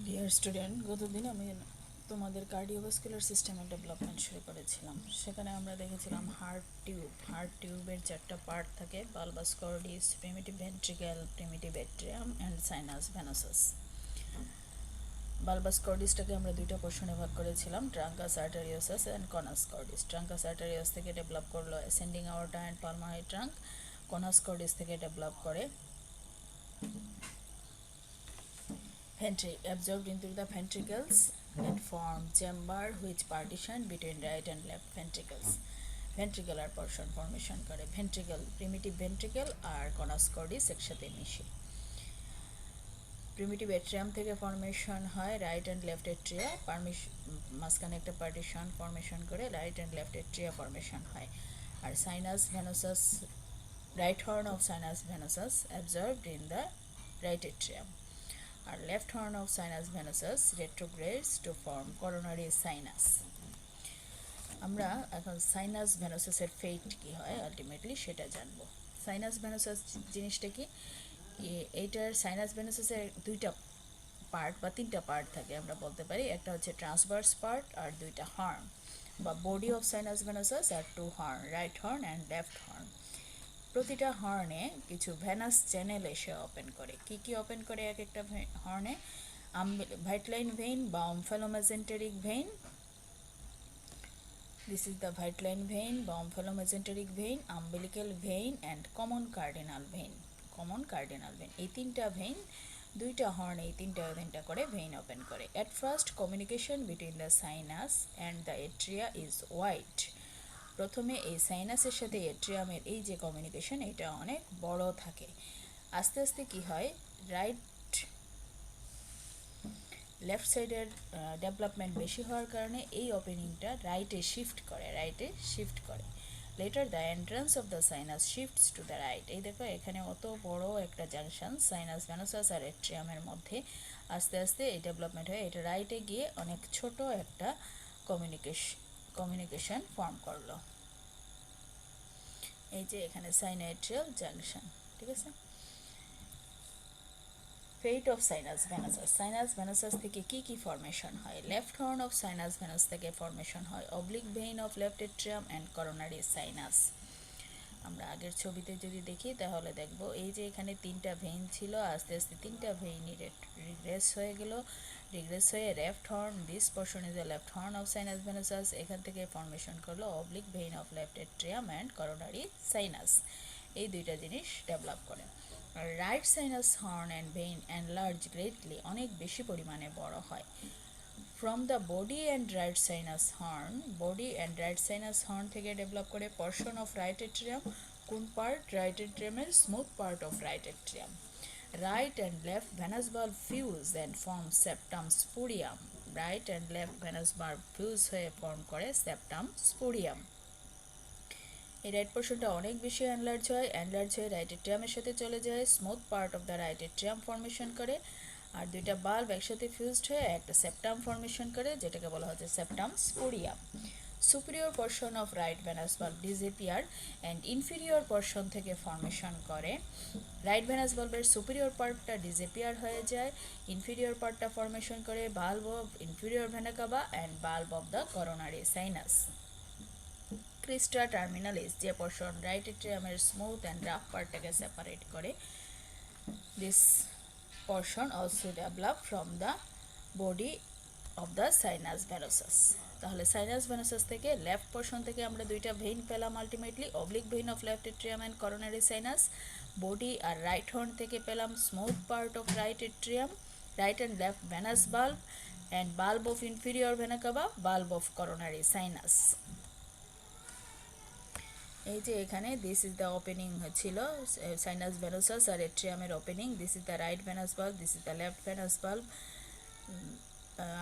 Dear student, গতদিন আমি তোমাদের কার্ডিওভাস্কুলার সিস্টেমের ডেভেলপমেন্ট শুরু করেছিলাম। সেখানে আমরা দেখেছিলাম হার্ট টিউবের চারটা পার্ট থাকে: bulbus cordis, primitive ventricle, primitive atrium and sinus venosus. Bulbus কর্ডিসটাকে আমরা দুইটা পোর্শনে ভাগ করেছিলাম: ট্রাঙ্কাস আর্টারিওসাস অ্যান্ড কনাস কর্ডিস। ট্রাঙ্কাস আর্টারিয়াস থেকে ডেভেলপ করলো অ্যাসেন্ডিং আওরটা অ্যান্ড পালমোনারি ট্রাঙ্ক। কনাস কর্ডিস থেকে ডেভেলপ করে absorbed into the ventricles and form chamber which partition between right and left ventricles. Ventricular portion formation করে ventricle, primitive ventricle আর conus cordis একসাথে মিশে। প্রিমিটিভ এট্রিয়াম থেকে formation হয় right and left atria, মাঝখানে একটা partition formation করে right and left atria formation হয়। আর sinus venosus, right horn of sinus venosus absorbed in the right atrium, আর left horn of sinus venosus retrogrades to form coronary sinus. আমরা এখন sinus ভেনোসাসের ফেট কি হয় আলটিমেটলি সেটা জানবো। সাইনাস ভেনোসাস জিনিসটা কি? এইটার সাইনাস ভেনোসাসের দুইটা পার্ট বা তিনটা পার্ট থাকে আমরা বলতে পারি। একটা হচ্ছে ট্রান্সভার্স পার্ট আর দুইটা হর্ন বা বডি অফ সাইনাস ভেনোসাস আর two horn, right horn and left horn. প্রতিটা হর্নে কিছু ভেনাস চ্যানেল এসে ওপেন করে। কি কি ওপেন করে এক একটা হর্নে? ভাইটলাইন ভেইন বা omphalomesenteric vein, this is the vitelline vein বা omphalomesenteric vein, umbilical vein and common cardinal vein. এই তিনটা ভেইন, দুইটা হর্ন এই তিনটা করে ভেইন ওপেন করে। At first communication between the sinus and the atria is wide. প্রথমে এই সাইনাসের সাথে এট্রিয়ামের এই যে কমিউনিকেশন, এটা অনেক বড় থাকে। আস্তে আস্তে কি হয়, লেফট সাইডের ডেভেলপমেন্ট বেশি হওয়ার কারণে এই ওপেনিংটা রাইটে শিফট করে। Letter the entrance of the sinus shifts to the right. এই দেখো এখানে অত বড় একটা জাংশন সাইনাস ভেনোসাস আর এট্রিয়ামের মধ্যে, আস্তে আস্তে এই ডেভেলপমেন্ট হয়ে এটা রাইটে গিয়ে অনেক ছোট একটা কমিউনিকেশন ফর্ম করলো। এই যে এখানে সাইনোএট্রিয়াল জাংশন, ঠিক আছে। ফেট অফ সাইনাস ভেনোসাস থেকে কি কি ফর্মেশন হয়? Left horn of sinus venous থেকে ফর্মেশন হয় oblique vein of left atrium and coronary sinus. আমরা আগের ছবিতে যদি দেখি তাহলে দেখব এই যে এখানে তিনটা ভেইন ছিল, আস্তে আস্তে তিনটা ভেইনই রিগ্রেস হয়ে left horn, this portion is the left horn of sinus venosus, এখান থেকে ফর্মেশন করলো oblique vein of left atrium and coronary sinus. এই দুইটা জিনিস ডেভেলপ করে। Right sinus horn and vein enlarge greatly, অনেক বেশি পরিমাণে বড় হয়। From the body and right sinus horn থেকে ডেভেলপ করে পোর্শন অফ রাইট এট্রিয়াম। কোন পার্ট? রাইট এট্রিয়ামের smooth part of right atrium. Right and left venous বাল্ব fuse and form septum spurium. Right and left venous বাল্ব fuse হয়ে form করে septum spurium. এই right পোর্শনটা অনেক বেশি এনলার্জ হয়ে রাইট এট্রিয়ামের সাথে চলে যায়, smooth part of the right atrium formation করে, আর দুইটা বাল্ব একসাথে ফিউজড হয়ে একটা সেপ্টাম ফর্মেশন করে, যেটাকে বলা হচ্ছে septum spurium. Superior portion of right venous bulb disappear and inferior portion থেকে ফর্মেশন করে। রাইট ভেনাস বাল্বের সুপিরিয়র পার্টটা ডিসঅ্যাপিয়ার হয়ে যায়, ইনফিরিয়র পার্টটা ফর্মেশন করে bulb of inferior vena cava and bulb of the coronary sinus. Crista terminalis, যে portion right এট্রিয়ামের স্মুথ অ্যান্ড রাফ পার্টটাকে সেপারেট করে, this portion also develop from the body of the sinus venosus. তাহলে sinus venosus থেকে left portion থেকে আমরা দুইটা vein পেলাম ultimately, oblique vein of left atrium and coronary sinus. Body আর রাইট হর্ন থেকে পেলাম smooth part of right atrium, right and left venous bulb and bulb of inferior vena cava, bulb of coronary sinus. এই যে এখানে this is the opening ছিল sinus venosus আর এট্রিয়ামের opening, this is the right venous bulb, this is the left venous bulb.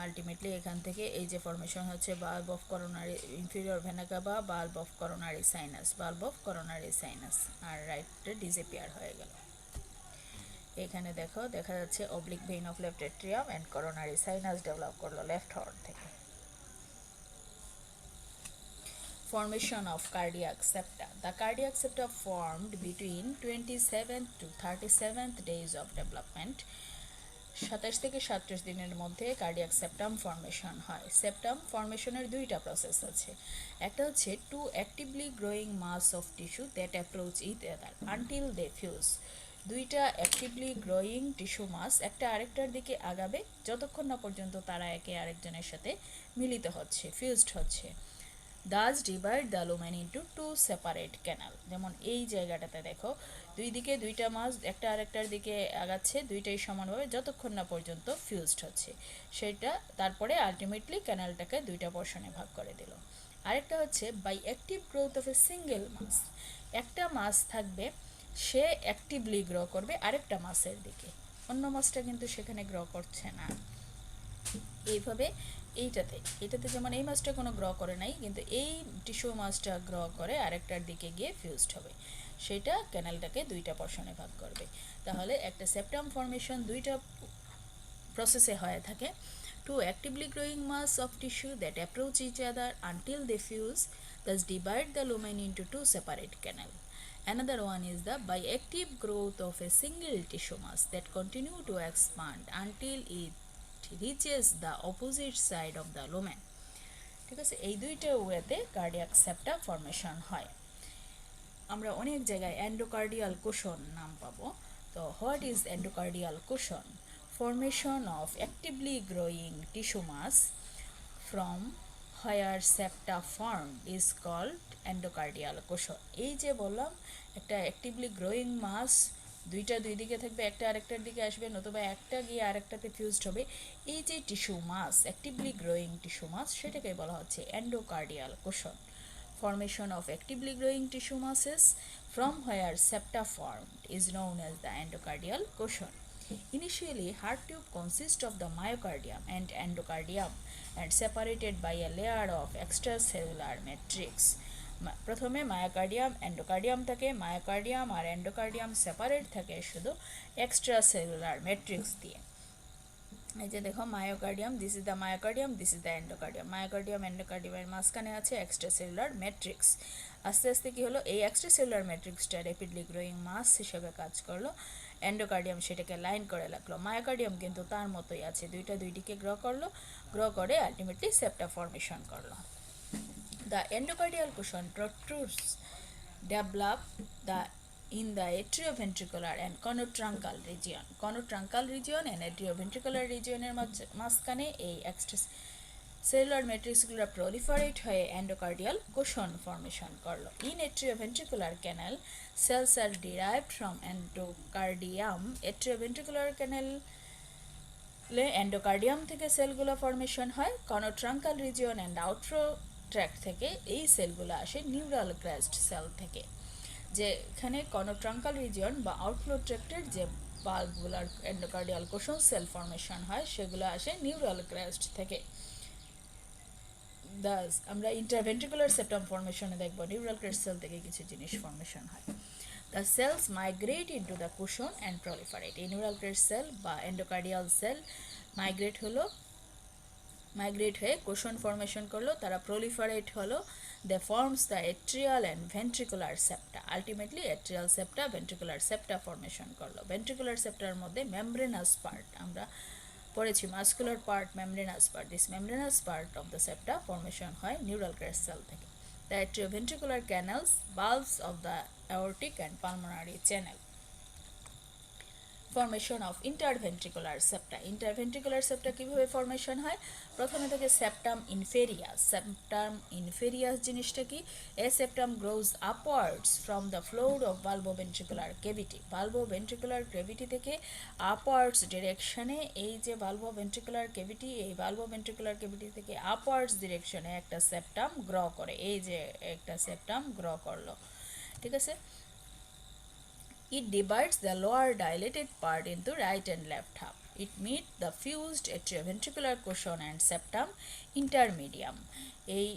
Ultimately এখান থেকে এই যে ফর্মেশন হচ্ছে bulb of coronary inferior vena cava, bulb of coronary sinus, আর রাইটে ডিসঅ্যাপিয়ার হয়ে গেল। এখানে দেখা যাচ্ছে oblique vein of left atrium and coronary sinus develop করলো লেফট হর্ন থেকে। Formation of cardiac septa. The cardiac septa formed between 27th to 37th days of development. 27 থেকে 37 দিনের মধ্যে কার্ডিয়াক সেপ্টাম ফর্মেশন হয়। সেপ্টাম ফর্মেশনের দুইটা প্রসেস আছে। একটা হচ্ছে two actively growing mass of tissue that approach each other until they fuse. দুইটা অ্যাক্টিভলি গ্রোয়িং টিস্যু মাস একটা আরেকটার দিকে আগাবে যতক্ষণ না পর্যন্ত তারা একে আরেকজনের সাথে মিলিত হচ্ছে, ফিউজড হচ্ছে। Thus divide the lumen into two separate canal. যেমন এই জায়গাটাতে দেখো দুই দিকে দুইটা মাছ একটা আরেকটার দিকে আগাচ্ছে, দুইটাই সমানভাবে যতক্ষণ না পর্যন্ত ফিউজড হচ্ছে সেটা, তারপরে আলটিমেটলি ক্যানালটাকে দুইটা পোর্শনে ভাগ করে দিল। আরেকটা হচ্ছে by active growth of a single mass. একটা মাছ থাকবে, সে অ্যাক্টিভলি গ্রো করবে আরেকটা মাছের দিকে, অন্য মাছটা কিন্তু সেখানে গ্রো করছে না। এইভাবে এইটাতে যেমন এই মাছটা কোনো গ্র করে নাই, কিন্তু এই টিস্যু মাছটা গ্র করে আরেকটার দিকে গিয়ে ফিউজড হবে, সেটা ক্যানালটাকে দুইটা পোর্শনে ভাগ করবে। তাহলে একটা সেপ্টাম ফর্মেশন দুইটা প্রসেসে হয়ে থাকে। Two actively growing mass of tissue that approach each other until they fuse, thus divide the lumen into two separate canal. Another one is the biactive growth of a single tissue mass that continue to expand until it reaches the opposite side of the lumen. ঠিক আছে, এই দুইটা ওয়েতে cardiac সেপ্টা formation হয়। আমরা অনেক জায়গায় endocardial cushion নাম পাবো। তো what is endocardial cushion? Formation of actively growing tissue mass from where septa form is called endocardial cushion. এই যে বললাম একটা অ্যাক্টিভলি গ্রোয়িং মাস দুইটা দুই দিকে থাকবে, একটা আরেকটার দিকে আসবে, নতুবা একটা গিয়ে আরেকটাতে ফিউজড হবে, এই যে টিস্যু মাস অ্যাক্টিভলি গ্রোয়িং টিস্যু মাস সেটাকে বলা হচ্ছে endocardial cushion. Formation of actively growing tissue masses from where septa formed is known as the endocardial cushion. Initially, heart tube consists of the myocardium and endocardium and separated by a layer of extracellular matrix. প্রথমে myocardium endocardium থাকে, myocardium আর endocardium separate থাকে শুধু extra cellular matrix দিয়ে। এই যে দেখো myocardium, this is the myocardium, this is the endocardium. Myocardium এন্ডোকার্ডিয়ামের মাঝখানে আছে এক্সট্রা সেলুলার ম্যাট্রিক্স। আস্তে আস্তে কি হলো, এই এক্সট্রা সেলুলার ম্যাট্রিক্সটা র্যাপিডলি গ্রোয়িং মাস হিসেবে কাজ করলো, এন্ডোকার্ডিয়াম সেটাকে লাইন করে রাখলো। মায়োকার্ডিয়াম কিন্তু তার মতোই আছে, দুইটা দুইটিকে গ্রো করলো, গ্রো করে আলটিমেটলি সেপ্টা ফর্মেশন করলো। The endocardial cushion protrudes develop the in the atrioventricular and conotruncal region. Conotruncal region and atrioventricular region এর মাঝখানে এই extracellular matrixগুলো proliferate হয়ে endocardial cushion formation করলো। In atrioventricular canal, cells are derived from endocardium. Atrioventricular canal endocardium থেকে সেলগুলো formation হয়। কনোট্রাঙ্কাল region and outro tract থেকে এই সেলগুলো আসে নিউরাল ক্রেস্ট সেল থেকে। যেখানে কনোট্রাঙ্কাল রিজিয়ন বা আউটফ্লো ট্র্যাক্টের যে বাল্বগুলার এন্ডোকার্ডিয়াল কোশন সেল ফর্মেশন হয় সেগুলো আসে নিউরাল ক্রেস্ট থেকে। দাস আমরা ইন্টারভেন্ট্রিকুলার সেপ্টাম ফর্মেশনে দেখব নিউরাল ক্রেস্ট সেল থেকে কিছু জিনিস ফর্মেশন হয়। The cells migrate into the cushion and proliferate. এই নিউরাল ক্রেস্ট সেল বা এন্ডোকার্ডিয়াল সেল মাইগ্রেট হয়ে কোশন ফর্মেশন করলো, তারা প্রলিফারেট হলো, they forms the atrial and ventricular septa. Ultimately atrial septa ventricular septa formation করলো। Ventricular সেপ্টার মধ্যে membranous part আমরা পড়েছি, muscular part, membranous part, this membranous part of the septa formation হয় নিউরাল ক্রেস্ট সেল থেকে। The atrioventricular canals, valves of the aortic and pulmonary channel. Formation of interventricular septa. Interventricular septa কীভাবে formation হয়? প্রথমে থেকে septum ইনফেরিয়াস। Septum inferius জিনিসটা কি? A septum grows upwards from the floor of bulboventricular cavity. Bulboventricular cavity থেকে upwards ডিরেকশনে, এই যে ভালভোভেন্ট্রিকুলার ক্যাভিটি, এই ভালভোভেন্ট্রিকুলার ক্যাভিটি থেকে আপওয়ার্ডস ডিরেকশনে একটা সেপ্টাম গ্র করে। এই যে একটা সেপ্টাম গ্র করলো, ঠিক আছে। It divides the lower dilated part into right and left half. It meets the fused atrioventricular cushion and septum intermedium.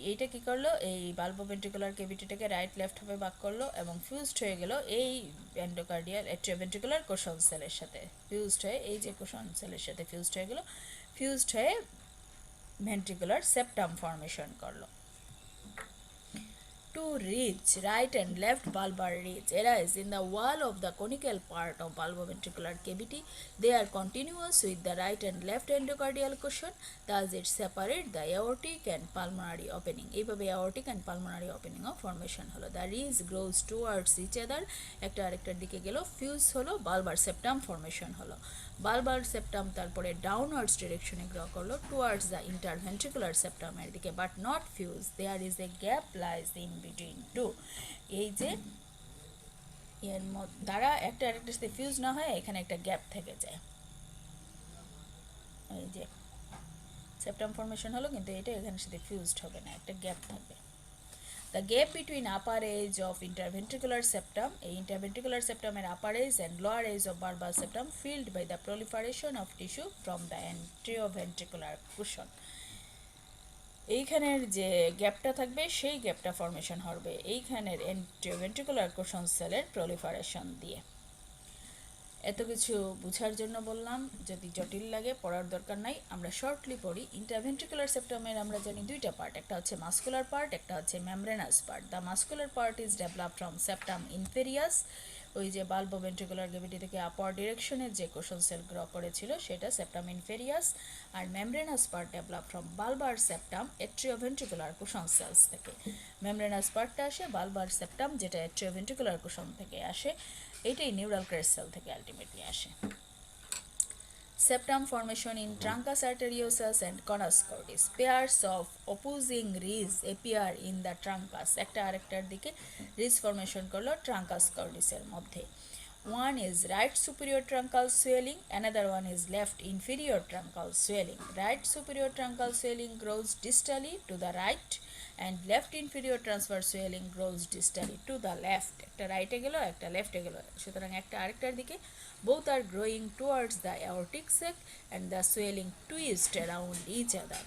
এইটা কি করলো, এই ভালভোভেন্ট্রিকুলার ক্যাভিটিটাকে রাইট লেফট হাফে ভাগ করলো এবং ফিউজড হয়ে গেল এই এন্ডোকার্ডিয়াল অ্যাট্রিওভেন্ট্রিকুলার কোশন সেলের সাথে। ফিউজড হয়ে এই যে কোশন সেলের সাথে ফিউজড হয়ে গেল, ফিউজড হয়ে ভেন্ট্রিকুলার সেপ্টাম ফর্মেশন করলো। Two ridge, right and left bulbar ridge, arise in the wall of the conical part of bulboventricular cavity. They are continuous with the right and left endocardial cushion. Thus, it separates the aortic and pulmonary opening. এইভাবে aortic and pulmonary opening of formation হলো. The ridge grows towards each other. একটা আরেকটার দিকে গেল, fuse হলো, bulbar septum formation হলো. Bulbar septum তারপরে downwards direction grow করলো towards the interventricular septum এর দিকে, but not fuse. There is a gap lies in between two. এই যে এর দ্বারা একটা আরেকটার সাথে ফিউজ না হয়, এখানে একটা গ্যাপ থেকে যায়। এই যে সেপ্টাম ফর্মেশন হলো, কিন্তু এটা এখানের সাথে ফিউজড হবে না, একটা গ্যাপ থাকবে। The gap between upper edge of interventricular septum, a interventricular septum and upper edge and lower edge of bulbar septum filled by the proliferation of tissue from the anteroventricular cushion. এইখানের যে গ্যাপটা থাকবে সেই গ্যাপটা formation হবে এইখানের anteroventricular cushion সেলের proliferation দিয়ে। এত কিছু বুঝার জন্য বললাম, যদি জটিল লাগে পড়ার দরকার নাই, আমরা শর্টলি পড়ি। ইন্টারভেন্ট্রিকুলার সেপ্টামের আমরা জানি দুইটা পার্ট, একটা হচ্ছে মাস্কুলার পার্ট, একটা হচ্ছে membranous part. The muscular part is develop from septum inferius, ওই যে বাল্বোভেন্ট্রিকুলার ক্যাভিটি থেকে আপার ডিরেকশনের যে কোশন সেল গ্র করেছিল সেটা সেপ্টাম ইনফেরিয়াস। আর membranous part develop from bulbar septum atrioventricular cushion cells থেকে। মেমব্রেনাস পার্টটা আসে বালবার সেপ্টাম, যেটা এট্রিওভেন্ট্রিকুলার কোশন থেকে আসে, এটাই নিউরাল ক্রেস্ট সেল থেকে আলটিমেটলি আসে। Septum formation in truncus arteriosus and conus cordis. Pairs of opposing ridges appear in the truncus. একটা আরেকটার দিকে ridge formation করলো truncus cordis এর মধ্যে। One is right superior truncal swelling, another one is left inferior truncal swelling. Right superior truncal swelling grows distally to the right and left inferior transverse swelling grows distally to the left. একটা রাইটে গেল, একটা লেফটে গেল, সুতরাং একটা আরেকটার দিকে। Both are growing towards the aortic sac and the swelling twist around each other,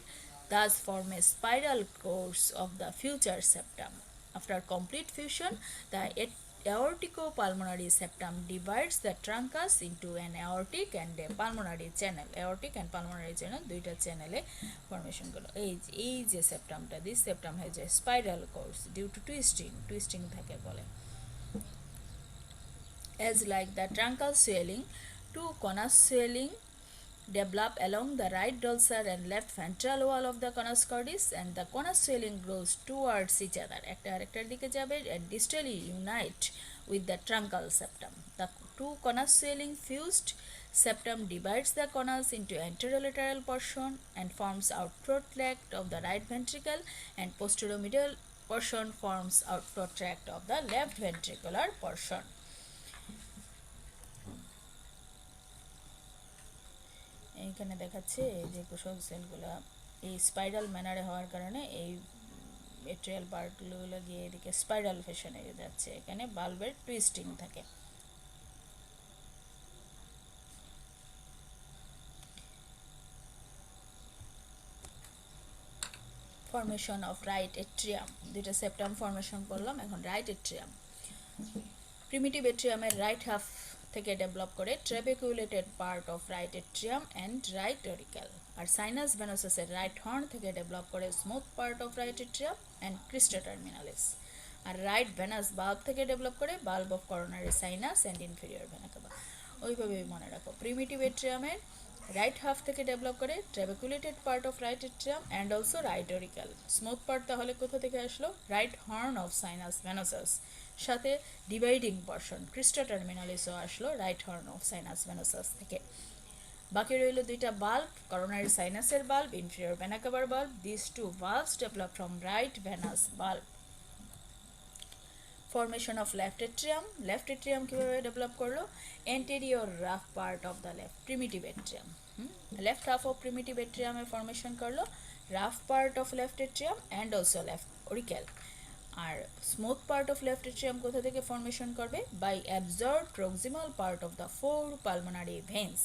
thus form a spiral course of the future septum. After complete fusion, the aorticopulmonary septum divides the truncus into an aortic and a pulmonary channel. Aortic and pulmonary channel দুইটা চ্যানেলে formation গুলো। এই যে সেপ্টামটা, this septum has a spiral course due to twisting থাকে বলে। As like the truncal swelling, two conus swelling develop along the right dorsal and left ventral wall of the conus cordis, and the conus swelling grows towards each other. একটা আরেকটার দিকে যাবে and distally unite with the truncal septum. The two conus swelling fused septum divides the conus into anterolateral portion and forms outflow tract of the right ventricle, and posteromedial portion forms outflow tract of the left ventricular portion. এইখানে দেখাচ্ছে এই যে কোষক সেলগুলো এই spiral ম্যানারে হওয়ার কারণে এই atrial পার্টগুলো গিয়ে এদিকে স্পাইরাল ফ্যাশনে যাচ্ছে, এখানে বাল্বের টুইস্টিং থাকে। ফর্মেশন অফ রাইট এট্রিয়াম, দুইটা সেপ্টাম ফর্মেশন করলাম, এখন রাইট এট্রিয়াম। প্রিমিটিভ এট্রিয়ামের রাইট হাফ থেকে ডেভেলপ করে trabeculated part of right atrium and right auricle. আর সাইনাস ভেনোসাসের রাইট হর্ন থেকে ডেভেলপ করে smooth part of right atrium and crista terminalis. আর রাইট ভেনাস বাল্ব থেকে ডেভেলপ করে bulb of coronary sinus and inferior vena cava. ওইভাবেই মনে রাখো, প্রিমিটিভ এট্রিয়ামের রাইট হাফ থেকে ডেভেলপ করে trabeculated part of right atrium and also right auricle. Smooth part তাহলে কোথা থেকে আসলো? Right horn of sinus venosus, সাথে ডিভাইডিং পোর্শন ক্রিস্টা টার্মিনালিসও আসলো right horn of sinus venosus থেকে। বাকি রইল দুইটা বাল্ব, করোনারি সাইনাসের বাল্ব, ইনফেরিয়র ভেনা কাভার বাল্ব। This two valves develop from right venous bulb. Formation of left atrium. Left atrium কিভাবে ডেভেলপ করলো? Anterior rough part of the left primitive atrium. Left half of primitive atrium A formation করলো rough part of left atrium and also left auricle. আর smooth part of left atrium কোথা থেকে formation করবে? By absorb proximal part of the four pulmonary veins.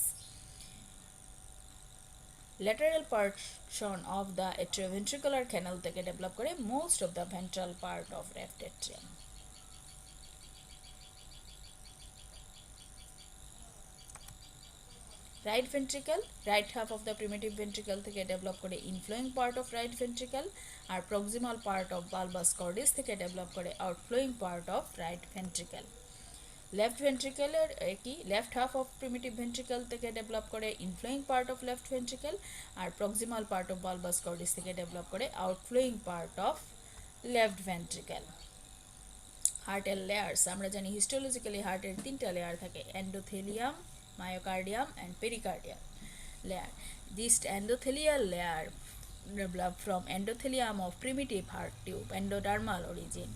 Lateral partition of the atrioventricular canal থেকে develop করে most of the ventral part of left atrium. Right ventricle, right half of the primitive ventricle থেকে develop করে inflowing part of right ventricle, আর proximal part of bulbus cordis থেকে develop করে outflowing part of right ventricle. Left ভেন্ট্রিকলের কি, left half of primitive ventricle থেকে develop করে inflowing part of left ventricle, আর proximal part of bulbus cordis থেকে develop করে outflowing part of left ventricle. হার্টের লেয়ার্স, আমরা জানি হিস্টোলজিক্যালি হার্টের তিনটা লেয়ার থাকে, endothelium, myocardium and pericardium layer. This endothelial layer developed from endothelium of primitive heart tube, endodermal origin,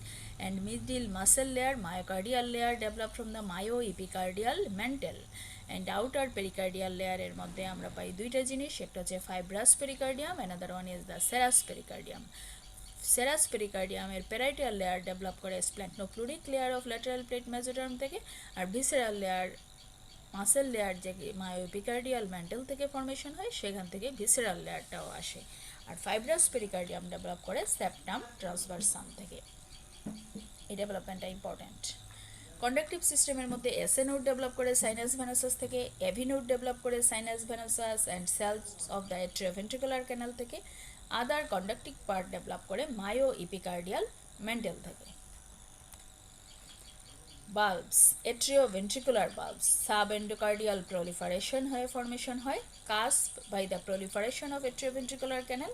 and middle muscle layer, myocardial layer developed from the myoepicardial mantle, and outer pericardial layer এর মধ্যে আমরা পাই দুইটা জিনিস, একটা হচ্ছে fibrous pericardium, another one is the serous pericardium. Serous pericardium এর parietal layer develop করে splenopluric layer of lateral plate mesoderm থেকে, আর visceral layer মাসেল লেয়ার যে মায়োপিকার্ডিয়াল ম্যান্টেল থেকে ফর্মেশন হয় সেখান থেকে ভিসেরাল লেয়ারটাও আসে, আর ফাইব্রাস পেরিকার্ডিয়াম ডেভেলপ করে সেপ্টাম ট্রান্সভারসাম থেকে। এই ডেভেলপমেন্টটা ইম্পর্ট্যান্ট। কন্ডাকটিভ সিস্টেমের মধ্যে এসএ নোড ডেভেলপ করে সাইনাস ভেনাসাস থেকে, এভি নোড ডেভেলপ করে sinus venosus and cells of the atrioventricular canal থেকে, আদার কন্ডাকটিভ পার্ট ডেভেলপ করে মায়ো ইপিকার্ডিয়াল মেন্টেল থেকে। Valves, atrioventricular valves, subendocardial proliferation হয়ে ফর্মেশন হয়, cusp by the proliferation of atrioventricular canal,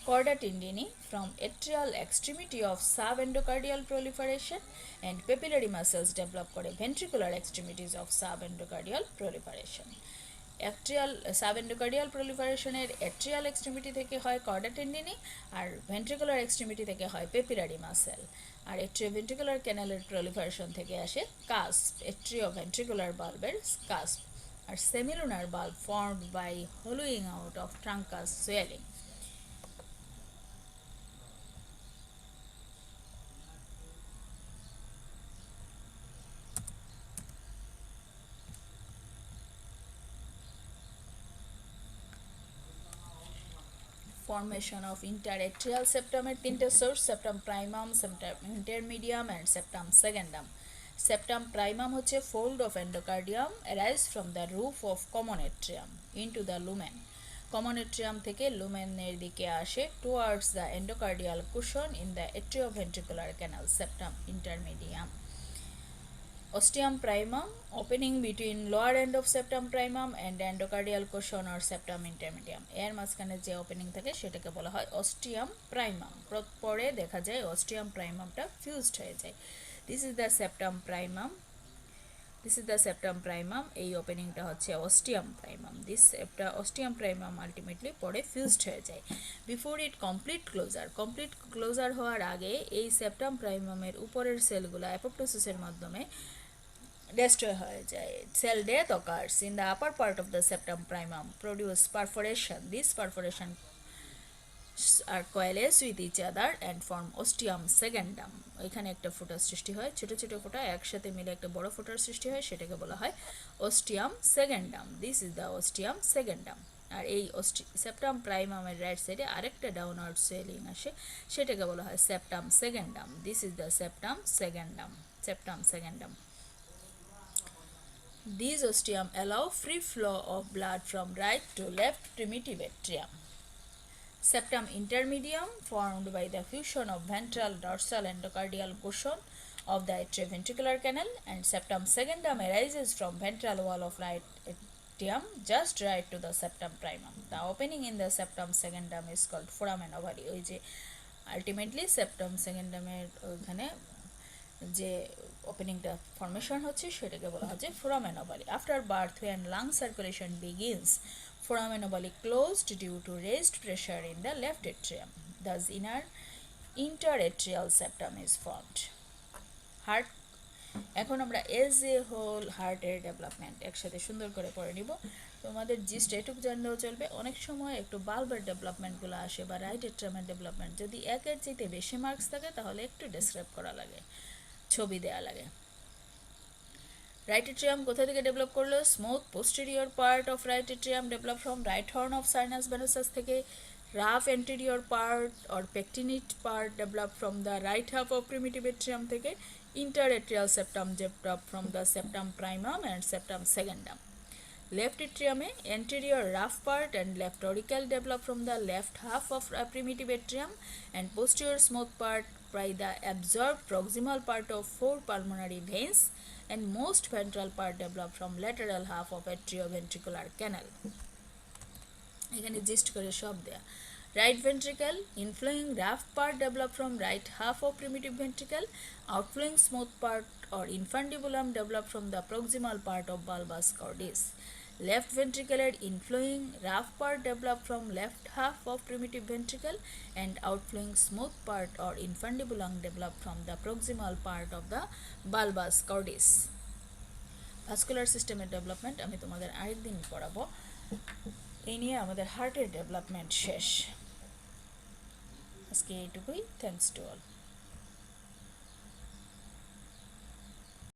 chorda tendini from atrial extremity of subendocardial proliferation, and papillary muscles develop করে ventricular extremities of subendocardial proliferation. Atrial subendocardial প্রলিফারেশনের atrial extremity থেকে হয় chordae tendineae, আর ventricular extremity থেকে হয় papillary muscle, আর atrioventricular ক্যানেলের proliferation থেকে আসে কাস্প, এট্রিওভেন্ট্রিকুলার বাল্বের কাস্প, আর সেমিলুনার বাল্ব formed by hollowing out of truncus swelling. Formation of interatrial septum এর তিনটে source, septum primum, septum intermedium and septum secundum. Septum primum হচ্ছে fold of endocardium arise from the roof of common atrium into the lumen. Common atrium থেকে লুমেনের দিকে আসে towards the endocardial cushion in the atrioventricular canal, septum intermedium. Ostium primum, opening between lower end of septum primum and endocardial cushion or septum intermedium. এর মাঝখানে যে opening থাকে সেটাকে বলা হয় অস্টিয়াম প্রাইমাম। পরে দেখা যায় অস্টিয়াম প্রাইমামটা ফিউজড হয়ে যায়। This is the septum primum, this is the septum primum, এই ওপেনিংটা হচ্ছে ostium primum. This ostium primum ultimately পরে ফিউজড হয়ে যায়। বিফোর ইট কমপ্লিট ক্লোজার হওয়ার আগে এই সেপ্টাম প্রাইমামের উপরের সেলগুলো অ্যাপোপ্টোসিসের মাধ্যমে destroy হয়ে যায়। Cell death occurs in the upper part of the septum primum, produce perforation. These perforation are coalesce with each other and form ostium secundum. এখানে একটা ফোঁটা সৃষ্টি হয়, ছোট ছোট ফোঁটা একসাথে মিলে একটা বড় ফোঁটার সৃষ্টি হয়, সেটাকে বলা হয় ostium secundum. This is the ostium secundum. আর এই সেপ্টাম প্রাইমামের রাইট সাইডে আরেকটা ডাউনওয়ার্ড সোয়েলিং আসে, সেটাকে বলা হয় septum secundum. This is the septum secundum, septum secundum. These ostium allow free flow of blood from right to left primitive atrium. Septum intermedium formed by the fusion of ventral dorsal endocardial cushion of the atrioventricular canal, and septum secundum arises from ventral wall of right atrium just right to the septum primum. The opening in the septum secundum is called foramen ovale. ওই যে ultimately septum সেকেন্ডামের ওখানে যে ওপেনিংটা formation হচ্ছে সেটাকে বলা হচ্ছে foramen ovale. After birth, when lung circulation begins, foramen ovale closed due to raised pressure in the left atrium. Thus, interatrial septum is formed. Heart. এখন আমরা এজ এ হোল হার্টের development একসাথে সুন্দর করে পড়ে নিব। তোমাদের জিস্ট এটুক জানলেও চলবে। অনেক সময় একটু বাল্বের ডেভেলপমেন্টগুলো আসে বা রাইট এট্রিয়ামের ডেভেলপমেন্ট, যদি একের চাইতে বেশি মার্কস থাকে তাহলে একটু ডেসক্রাইব করা লাগে, ছবি দেওয়া লাগে। রাইট এট্রিয়াম কোথা থেকে ডেভেলপ করলো? Smooth posterior part of right atrium develop from right horn of sinus venosus থেকে। Rough anterior part or pectinate part developed from the right half of primitive atrium থেকে। interatrial septum developed from the septum primum and septum secundum. Left atrium anterior rough part and left auricle develop from the left half of primitive atrium and posterior smooth part by the absorbed proximal part of four pulmonary veins and most ventral part develop from lateral half of atrioventricular canal. এখানে gist করে সব দেয়া right ventricle inflowing rough part develop from right half of primitive ventricle outflowing smooth part or infundibulum develop from the proximal part of bulbous cordis. Left ventricular inflowing rough part develop from left half of primitive ventricle and outflowing smooth part or infundibulum develop from the proximal part of the bulbous cordis. Vascular সিস্টেমের development আমি তোমাদের আরেকদিন পড়াবো। এই নিয়ে আমাদের হার্টের development শেষ। আজকে এইটুকুই। Thanks to all.